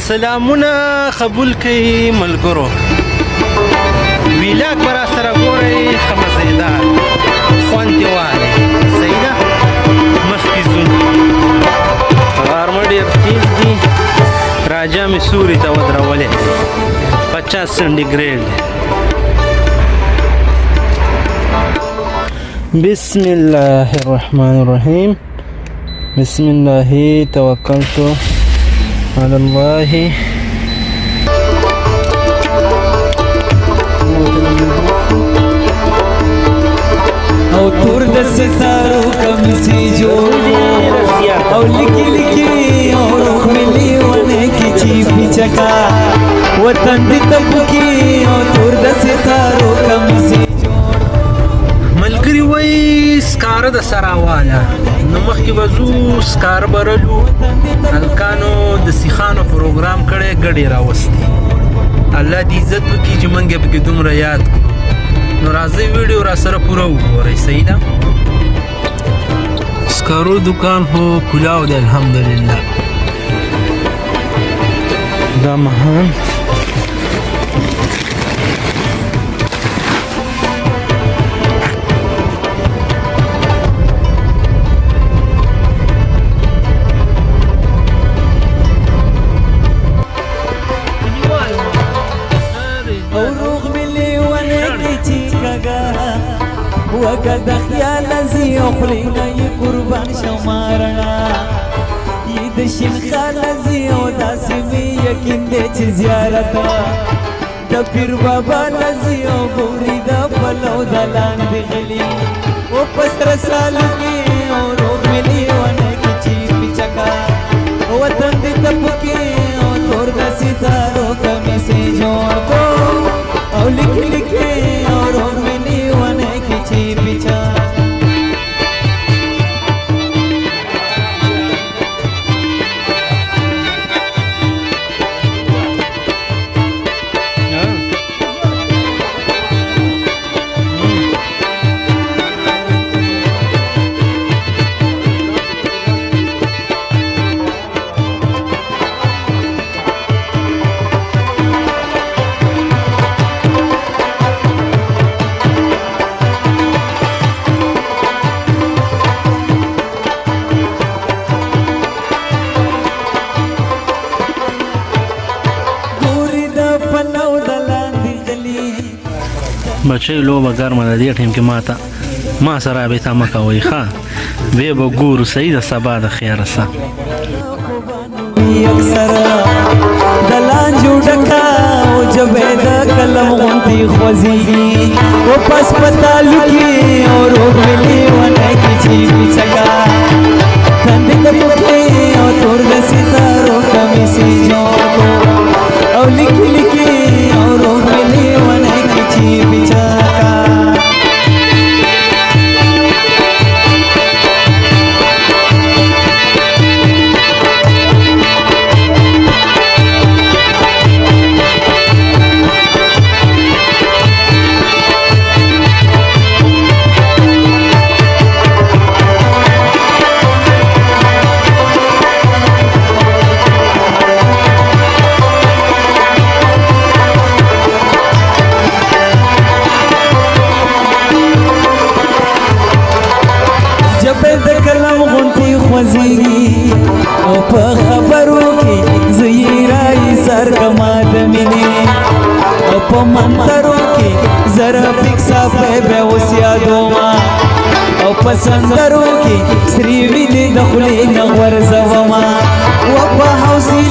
سلامونه قبول کړئ ملګرو ویلاګ به راسره ګورئ ښه مزیدار خوند یې والئ صحیح ده مخکې ځو غرمه ډېر تیز دي راجا مې سوري ته ودرولی 50 سنټیګریډ دی بسم الله الرحمن الرحیم بسم الله توکلت على الله او تور د ستارو کمسی جوړ او لکی لکی او روح ملی ونه کی چی پیچکا وطن دی تپکی او تور د ستارو کمسی ملګری وای سکاره د سراواله نو مخکې به ځو سکاره برلو هلکانو د سیخانو پروګرام کړی ګډې راوستي الله دې عزت وکړي چې موږ یې پکې دومره یاد کړو نو راځئ ویډیو را سره پوره وګورئ صحیح ده سکارو دکان خو کلاو دی الحمدلله دا مهان وقد خیال زی اخلینا ی قربان شمارنا ی دشین خال زی او داسمی یقین دے چی زیارتا دا پیر بابا لزی او گوری دا پلو دلان دی غلی او پسر سالو کی او روغ ملی وانا کی چی پیچکا وطن دی تپکی او تور دا ستارو کمی سے جوڑ کو او لکی لکی او روغ ملی وانا کی چی پیچا بچی لوبه ګرمه ده دې ټیم کې ما سره رابطه مه کوئ ښه وی به ګورو صحیح ده سبا د خیره سه دلان جوړکا او جبې د کلم غونتی خوځي او پس پتالو کې او روح ملي ونه کې چی پیچکا تند د پکې او تور د ستارو کمی سي جوړ او لکی لکی او روح ملي ونه کې چی پیچکا او په خبرو کې زیرای سر کما د مینې او په منترو کې زره فکسا په به وسیا دوما او په سندرو کې سری ویني د خلې نغور زوما او په حوسي